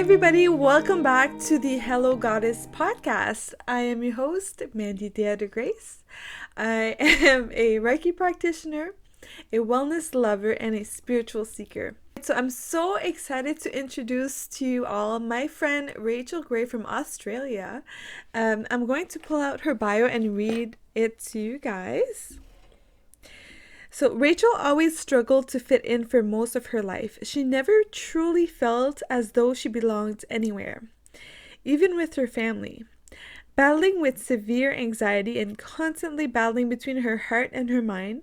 everybody. Welcome back to the Hello Goddess podcast. I am your host, Mandy de Grace. I am a Reiki practitioner, a wellness lover, and a spiritual seeker. So I'm so excited to introduce to you all my friend Rachael Gray from Australia. I'm going to pull out her bio and read it to you guys. So Rachael always struggled to fit in for most of her life. She never truly felt as though she belonged anywhere, even with her family. Battling with severe anxiety and constantly battling between her heart and her mind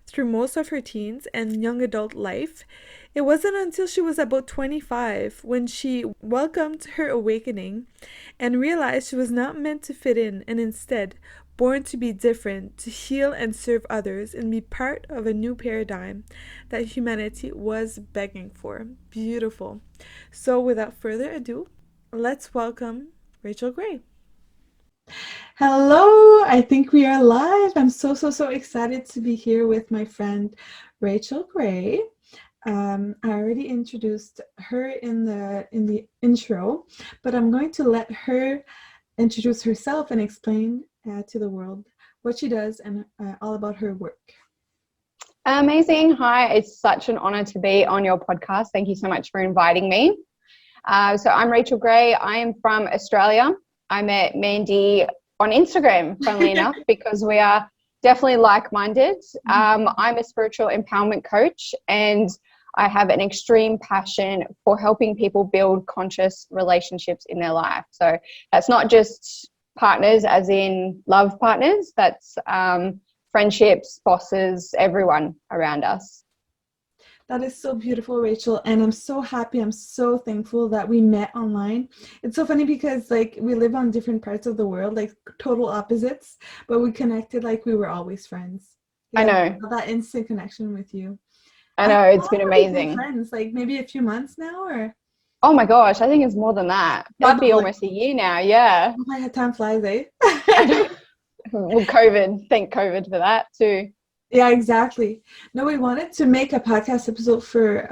through most of her teens and young adult life, it wasn't until she was about 25 when she welcomed her awakening and realized she was not meant to fit in and instead born to be different, to heal and serve others, and be part of a new paradigm that humanity was begging for. Beautiful. So without further ado, let's welcome Rachael Gray. Hello, I think we are live. I'm so excited to be here with my friend Rachael Gray. I already introduced her in the intro, but I'm going to let her introduce herself and explain to the world what she does and all about her work. Amazing. Hi, it's such an honor to be on your podcast. Thank you so much for inviting me. So I'm Rachael Gray. I am from Australia. I met Mandy on Instagram, funnily enough, because we are definitely like-minded. I'm a spiritual empowerment coach, and I have an extreme passion for helping people build conscious relationships in their life. So that's not just partners as in love partners, that's friendships, bosses, everyone around us. That is so beautiful, Rachael, and I'm so happy, I'm so thankful that we met online. It's so funny because we live on different parts of the world, like total opposites, but we connected like we were always friends. Yeah, I know. That instant connection with you. I know, it's been amazing. Friends, like maybe a few months now, or? Oh my gosh, I think it's more than that. That'd be almost a year now, yeah. Oh my God, time flies, eh? I know. Well, COVID, thank COVID for that too. Yeah, exactly. No, we wanted to make a podcast episode for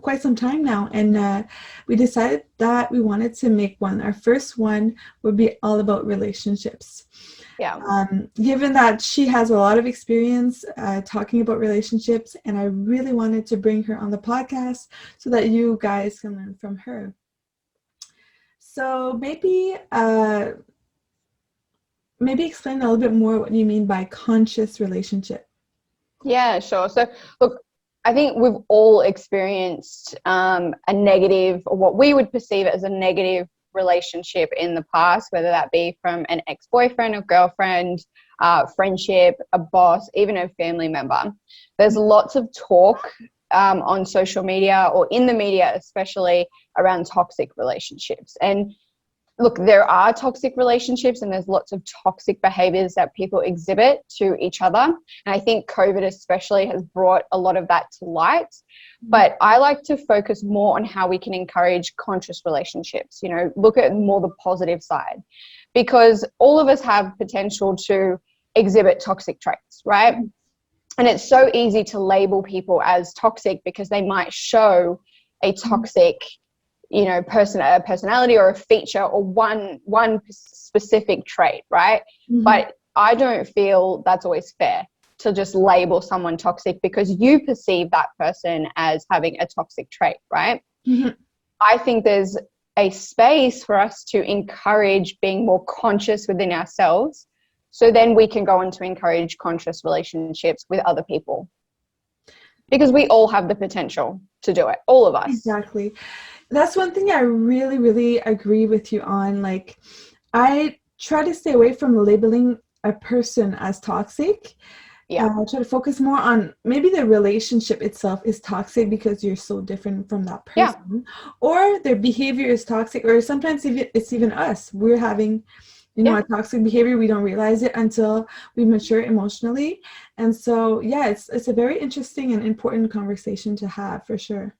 quite some time now, and we decided that we wanted to make one. Our first one would be all about relationships. Yeah. Given that she has a lot of experience talking about relationships, and I really wanted to bring her on the podcast so that you guys can learn from her. So maybe explain a little bit more what you mean by conscious relationship. Yeah, sure. So look, I think we've all experienced a negative, or what we would perceive as a negative relationship in the past, whether that be from an ex-boyfriend or girlfriend, friendship, a boss, even a family member. There's lots of talk on social media or in the media, especially around toxic relationships. And look, there are toxic relationships and there's lots of toxic behaviors that people exhibit to each other. And I think COVID especially has brought a lot of that to light. But I like to focus more on how we can encourage conscious relationships, look at more the positive side, because all of us have potential to exhibit toxic traits, right? And it's so easy to label people as toxic because they might show a toxic personality or a feature or one specific trait, right? Mm-hmm. But I don't feel that's always fair to just label someone toxic because you perceive that person as having a toxic trait, right? Mm-hmm. I think there's a space for us to encourage being more conscious within ourselves, so then we can go on to encourage conscious relationships with other people, because we all have the potential to do it, all of us. Exactly. That's one thing I really agree with you on. Like, I try to stay away from labeling a person as toxic. Yeah. I try to focus more on maybe the relationship itself is toxic because you're so different from that person. Yeah. Or their behavior is toxic, or sometimes it's even us. We're having, a toxic behavior. We don't realize it until we mature emotionally. And so, yeah, it's a very interesting and important conversation to have for sure.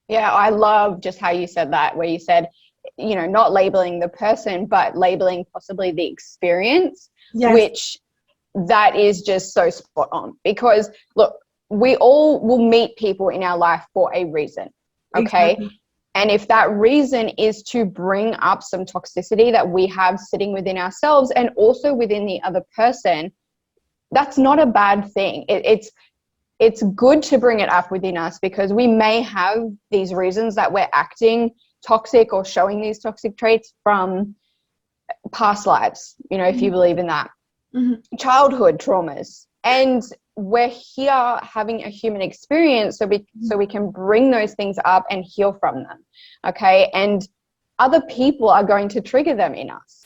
Yeah, I love just how you said that, where you said, not labeling the person, but labeling possibly the experience, yes. Which that is just so spot on. Because look, we all will meet people in our life for a reason, okay? Exactly. And if that reason is to bring up some toxicity that we have sitting within ourselves and also within the other person, that's not a bad thing. It's good to bring it up within us, because we may have these reasons that we're acting toxic or showing these toxic traits from past lives, if you believe in that, childhood traumas. And we're here having a human experience so we can bring those things up and heal from them. Okay. And other people are going to trigger them in us.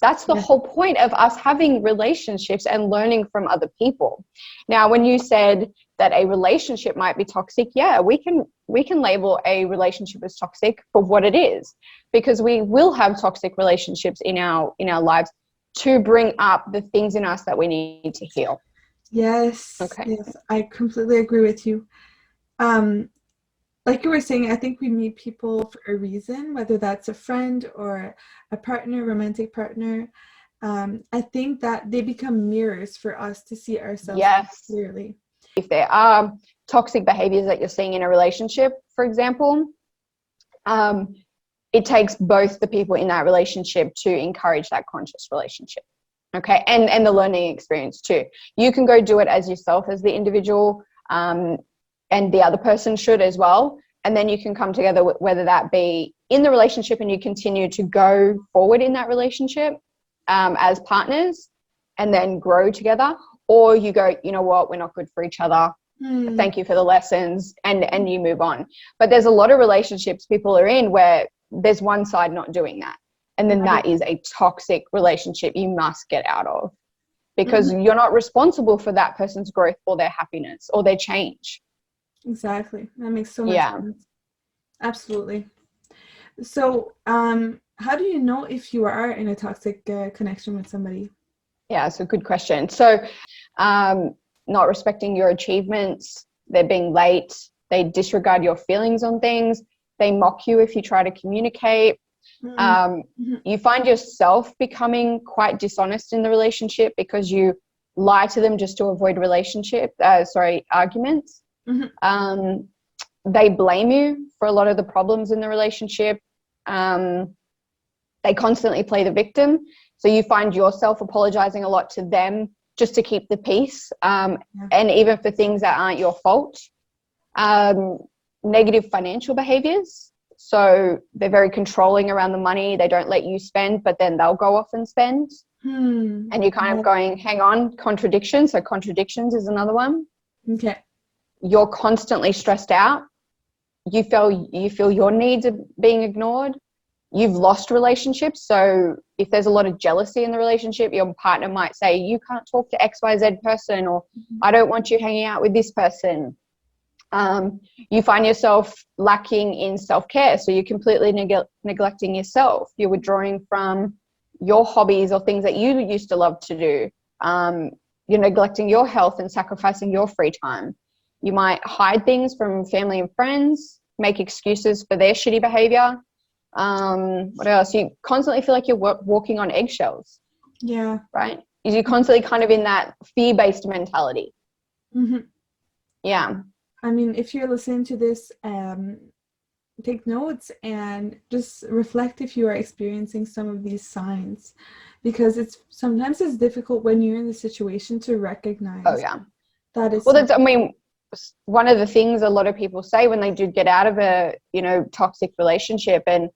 That's the whole point of us having relationships and learning from other people. Now, when you said that a relationship might be toxic, yeah, we can label a relationship as toxic for what it is, because we will have toxic relationships in our lives to bring up the things in us that we need to heal. Yes. Okay. Yes, I completely agree with you. Like you were saying, I think we meet people for a reason, whether that's a friend or a partner, romantic partner. I think that they become mirrors for us to see ourselves clearly. If there are toxic behaviors that you're seeing in a relationship, for example, it takes both the people in that relationship to encourage that conscious relationship. Okay. And the learning experience too. You can go do it as yourself, as the individual, and the other person should as well. And then you can come together, whether that be in the relationship and you continue to go forward in that relationship as partners and then grow together, or you go, you know what, we're not good for each other. Thank you for the lessons, and you move on. But there's a lot of relationships people are in where there's one side not doing that. And then that is a toxic relationship you must get out of, because you're not responsible for that person's growth or their happiness or their change. Exactly. That makes so much sense. Absolutely. So, how do you know if you are in a toxic connection with somebody? Yeah, it's a good question. So, not respecting your achievements, they're being late, they disregard your feelings on things, they mock you if you try to communicate. You find yourself becoming quite dishonest in the relationship because you lie to them just to avoid arguments. They blame you for a lot of the problems in the relationship. They constantly play the victim. So you find yourself apologizing a lot to them just to keep the peace, and even for things that aren't your fault. Negative financial behaviors. So they're very controlling around the money. They don't let you spend, but then they'll go off and spend. And you're kind of going, hang on, contradictions. So contradictions is another one. Okay. You're constantly stressed out. You feel your needs are being ignored. You've lost relationships. So if there's a lot of jealousy in the relationship, your partner might say, you can't talk to XYZ person, or I don't want you hanging out with this person. You find yourself lacking in self-care. So you're completely neglecting yourself. You're withdrawing from your hobbies or things that you used to love to do. You're neglecting your health and sacrificing your free time. You might hide things from family and friends, make excuses for their shitty behavior. What else? You constantly feel like you're walking on eggshells. Yeah. Right? You're constantly kind of in that fear-based mentality. Yeah. I mean, if you're listening to this, take notes and just reflect if you are experiencing some of these signs, because sometimes it's difficult when you're in the situation to recognize. Oh yeah. That is. Well, one of the things a lot of people say when they do get out of a, toxic relationship, and,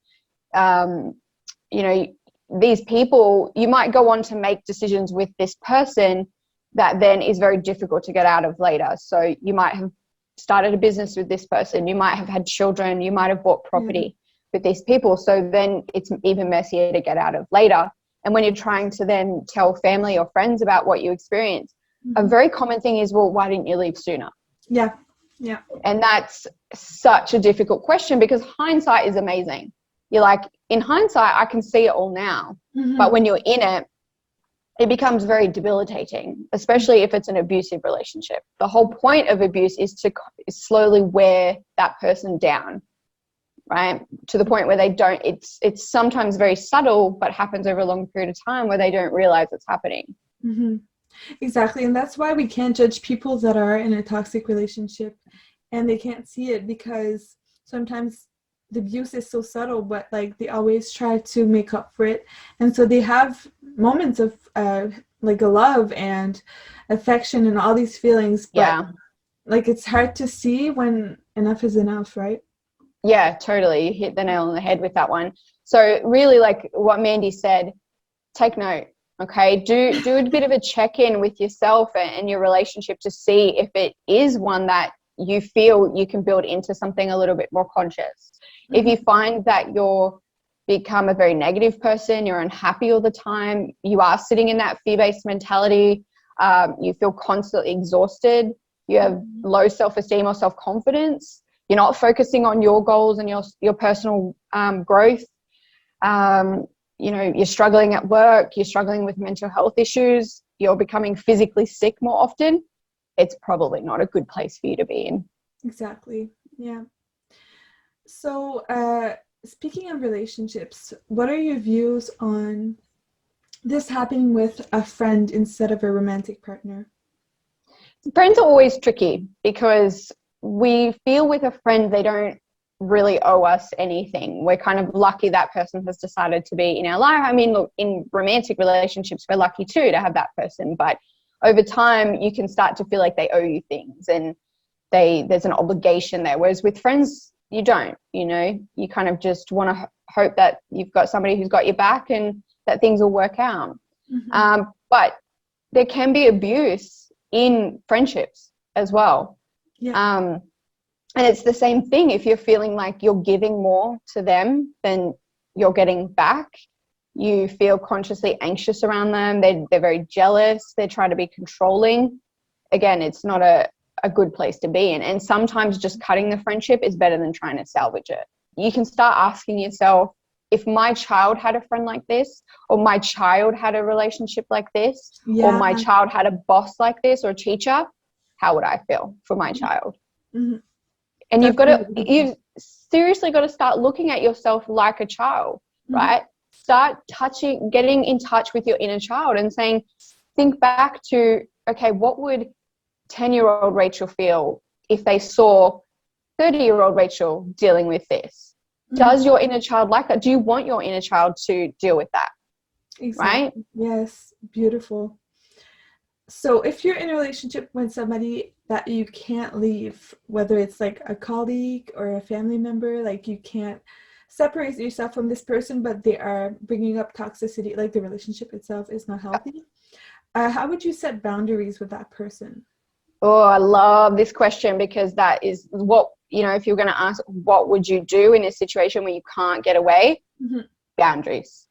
these people, you might go on to make decisions with this person that then is very difficult to get out of later. So you might have started a business with this person, you might have had children, you might have bought property with these people. So then it's even messier to get out of later. And when you're trying to then tell family or friends about what you experienced, a very common thing is, well, why didn't you leave sooner? Yeah. And that's such a difficult question, because hindsight is amazing. You're like, in hindsight, I can see it all now. But when you're in it, it becomes very debilitating, especially if it's an abusive relationship. The whole point of abuse is to slowly wear that person down, right? To the point where they don't, it's sometimes very subtle, but happens over a long period of time where they don't realize it's happening. Exactly. And that's why we can't judge people that are in a toxic relationship and they can't see it, because sometimes the abuse is so subtle, but like they always try to make up for it. And so they have moments of like a love and affection and all these feelings, but like it's hard to see when enough is enough, right? Yeah, totally. You hit the nail on the head with that one. So really, like what Mandy said, take note. Okay, do a bit of a check-in with yourself and your relationship to see if it is one that you feel you can build into something a little bit more conscious. If you find that you're become a very negative person, you're unhappy all the time, you are sitting in that fear-based mentality, you feel constantly exhausted, you have low self-esteem or self-confidence, you're not focusing on your goals and your personal growth, you know, you're struggling at work, you're struggling with mental health issues, you're becoming physically sick more often, it's probably not a good place for you to be in. Exactly. Yeah. So, speaking of relationships, what are your views on this happening with a friend instead of a romantic partner? Friends are always tricky because we feel with a friend they don't really owe us anything. We're kind of lucky that person has decided to be in our life. I mean, look, in romantic relationships, we're lucky too to have that person, but over time you can start to feel like they owe you things and there's an obligation there. Whereas with friends, you don't, you know, you kind of just want to hope that you've got somebody who's got your back and that things will work out. But there can be abuse in friendships as well. Yeah. And it's the same thing. If you're feeling like you're giving more to them than you're getting back, you feel consciously anxious around them. They're very jealous. They try to be controlling. Again, it's not a good place to be in. And sometimes just cutting the friendship is better than trying to salvage it. You can start asking yourself, if my child had a friend like this, or my child had a relationship like this, or my child had a boss like this or a teacher, how would I feel for my child? And you've seriously got to start looking at yourself like a child, right? Start getting in touch with your inner child and saying, think back to, okay, what would 10-year-old Rachel feel if they saw 30-year-old Rachel dealing with this? Does your inner child like that? Do you want your inner child to deal with that? Exactly. Right? Yes, beautiful. So if you're in a relationship with somebody that you can't leave, whether it's like a colleague or a family member, like you can't separate yourself from this person, but they are bringing up toxicity, like the relationship itself is not healthy, how would you set boundaries with that person? Oh, I love this question because that is what, you know, if you're going to ask, what would you do in a situation where you can't get away? Boundaries.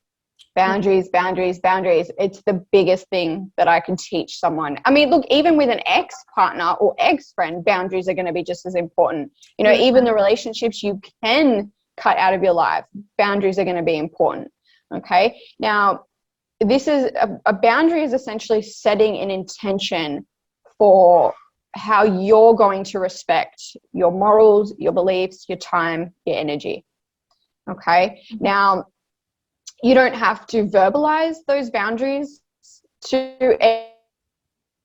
Boundaries. It's the biggest thing that I can teach someone. I mean, look, even with an ex-partner or ex-friend, boundaries are going to be just as important. You know, even the relationships you can cut out of your life, boundaries are going to be important. Okay. Now, this is a boundary is essentially setting an intention for how you're going to respect your morals, your beliefs, your time, your energy. Okay. Now, you don't have to verbalize those boundaries to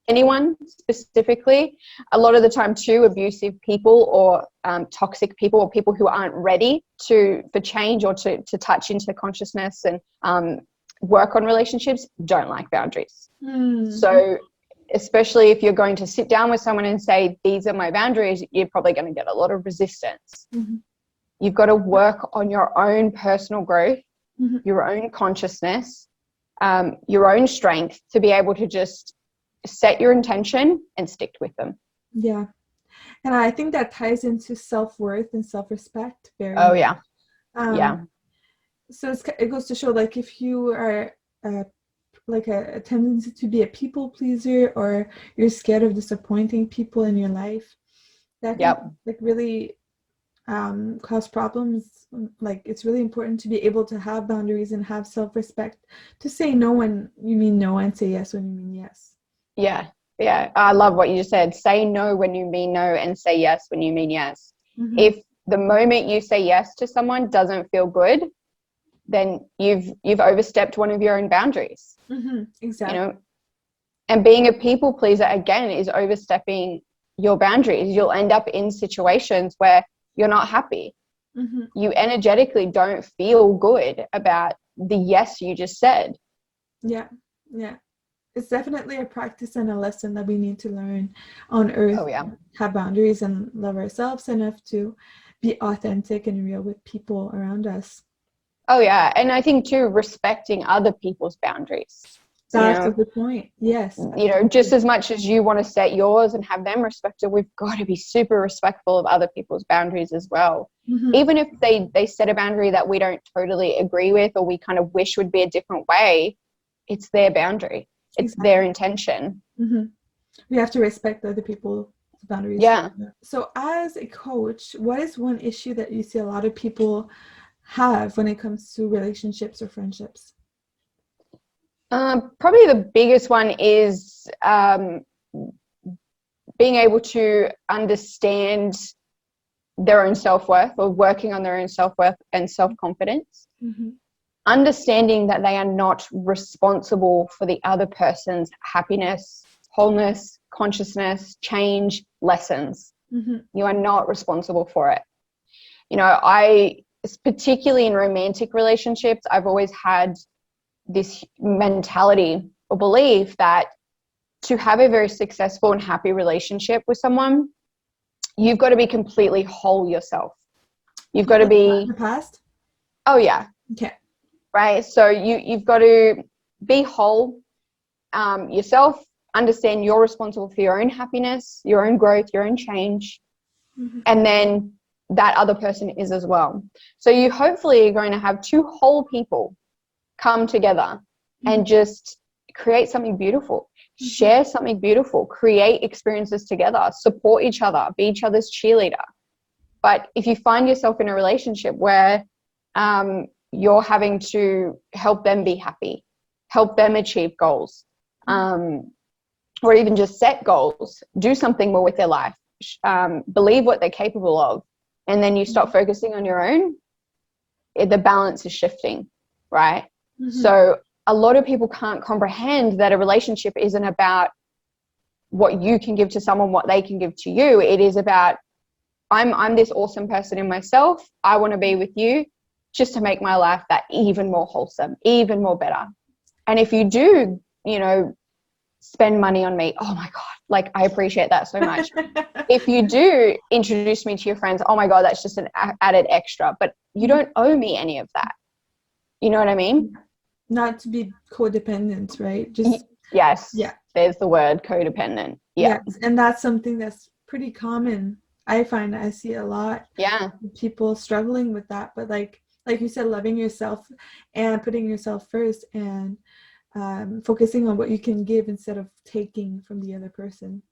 anyone specifically. A lot of the time too, abusive people or toxic people or people who aren't ready for change or to touch into consciousness and work on relationships don't like boundaries. So especially if you're going to sit down with someone and say, these are my boundaries, you're probably going to get a lot of resistance. You've got to work on your own personal growth, your own consciousness, your own strength to be able to just set your intention and stick with them. Yeah. And I think that ties into self-worth and self-respect very much. Yeah. So it goes to show, like, if you are like a tendency to be a people pleaser, or you're scared of disappointing people in your life, that can like really cause problems. Like, it's really important to be able to have boundaries and have self-respect, to say no when you mean no and say yes when you mean yes. Yeah, I love what you just said. Say no when you mean no and say yes when you mean yes. If the moment you say yes to someone doesn't feel good, then you've overstepped one of your own boundaries. Exactly. You know, and being a people pleaser again is overstepping your boundaries. You'll end up in situations where you're not happy. You energetically don't feel good about the yes you just said. Yeah. Yeah. It's definitely a practice and a lesson that we need to learn on earth. Oh, yeah. Have boundaries and love ourselves enough to be authentic and real with people around us. Oh, yeah. And I think too, respecting other people's boundaries. That's a good point. Yes. Just as much as you want to set yours and have them respected, we've got to be super respectful of other people's boundaries as well. Even if they set a boundary that we don't totally agree with, or we kind of wish would be a different way, it's their boundary. It's their intention. We have to respect other people's boundaries. Yeah. So as a coach, what is one issue that you see a lot of people have when it comes to relationships or friendships? Probably the biggest one is being able to understand their own self-worth, or working on their own self-worth and self-confidence. Understanding that they are not responsible for the other person's happiness, wholeness, consciousness, change, lessons. You are not responsible for it. Particularly in romantic relationships, I've always had this mentality or belief that to have a very successful and happy relationship with someone, you've got to be completely whole yourself. You've got to be in the past. Oh, yeah. Okay. Right. So you've got to be whole yourself, understand you're responsible for your own happiness, your own growth, your own change. And then that other person is as well. So you hopefully are going to have two whole people come together and just create something beautiful, share something beautiful, create experiences together, support each other, be each other's cheerleader. But if you find yourself in a relationship where you're having to help them be happy, help them achieve goals, or even just set goals, do something more with their life, believe what they're capable of, and then you stop focusing on your own, the balance is shifting, right? So a lot of people can't comprehend that a relationship isn't about what you can give to someone, what they can give to you. It is about, I'm this awesome person in myself. I want to be with you just to make my life that even more wholesome, even more better. And if you do, spend money on me, oh my God, like I appreciate that so much. If you do introduce me to your friends, oh my God, that's just an added extra, but you don't owe me any of that. You know what I mean? Not to be codependent, right? Yes. Yeah. There's the word, codependent. Yeah. Yes. And that's something that's pretty common. I find I see a lot. Yeah. People struggling with that, but like you said, loving yourself and putting yourself first, and focusing on what you can give instead of taking from the other person.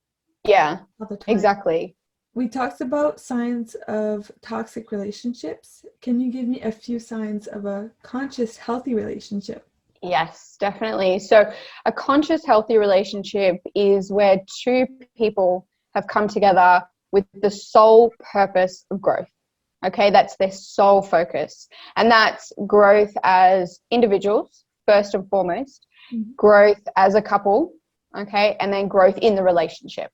Yeah, exactly. We talked about signs of toxic relationships. Can you give me a few signs of a conscious, healthy relationship? Yes, definitely. So a conscious, healthy relationship is where two people have come together with the sole purpose of growth. Okay, that's their sole focus. And that's growth as individuals, first and foremost, growth as a couple, okay, and then growth in the relationship,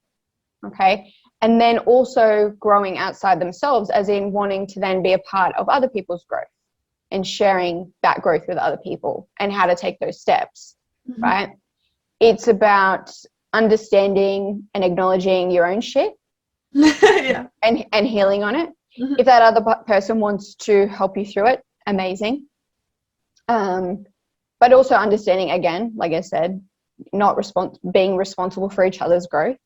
okay, and then also growing outside themselves, as in wanting to then be a part of other people's growth and sharing that growth with other people and how to take those steps, right? It's about understanding and acknowledging your own shit and healing on it. If that other person wants to help you through it, amazing. But also understanding, again, like I said, being responsible for each other's growth.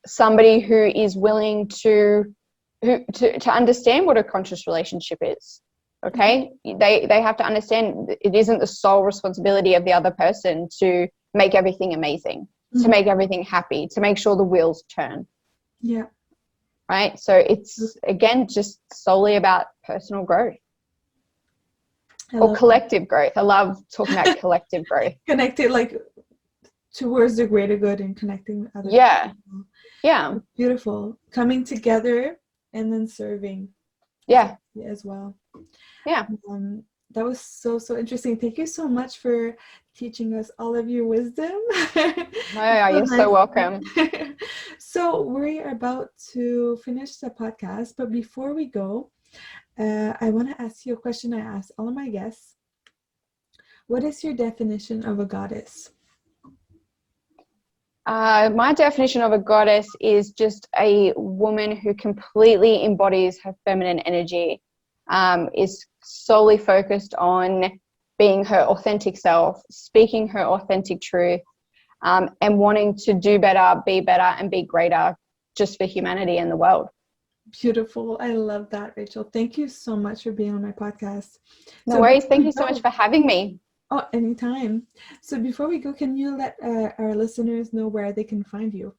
Somebody who is willing to understand what a conscious relationship is. Okay, they have to understand it isn't the sole responsibility of the other person to make everything amazing, to make everything happy, to make sure the wheels turn. Yeah. Right. So it's, again, just solely about personal growth. Or collective growth. I love talking about collective growth. Connected, like towards the greater good and connecting with others. People. Yeah. It's beautiful. Coming together and then serving. Yeah. As well. Yeah. That was so interesting. Thank you so much for teaching us all of your wisdom. No, you're so welcome. So we're about to finish the podcast, but before we go, I want to ask you a question I ask all of my guests. What is your definition of a goddess? My definition of a goddess is just a woman who completely embodies her feminine energy, is solely focused on being her authentic self, speaking her authentic truth, and wanting to do better, and be greater just for humanity and the world. Beautiful. I love that, Rachel. Thank you so much for being on my podcast. No So worries. before Thank we you so much go, for having me. oh, anytime. So before we go, can you let our listeners know where they can find you?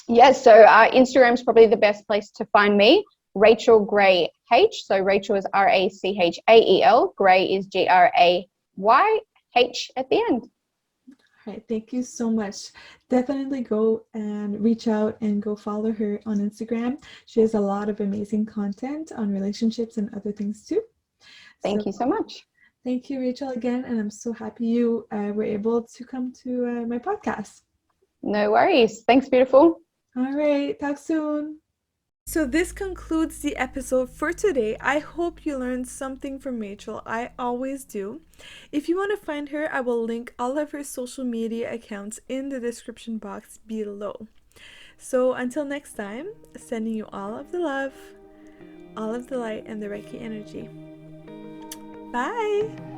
Yes, so Instagram is probably the best place to find me. Rachael Gray H. So Rachel is Rachael. Gray is Grayh at the end. All right, thank you so much. Definitely go and reach out and go follow her on Instagram. She has a lot of amazing content on relationships and other things too. So Thank you so much. thank you, Rachel, again. And I'm so happy you were able to come to my podcast. No worries. Thanks, beautiful. All right, talk soon. So this concludes the episode for today. I hope you learned something from Rachel. I always do. If you want to find her, I will link all of her social media accounts in the description box below. So until next time, sending you all of the love, all of the light, and the Reiki energy. Bye!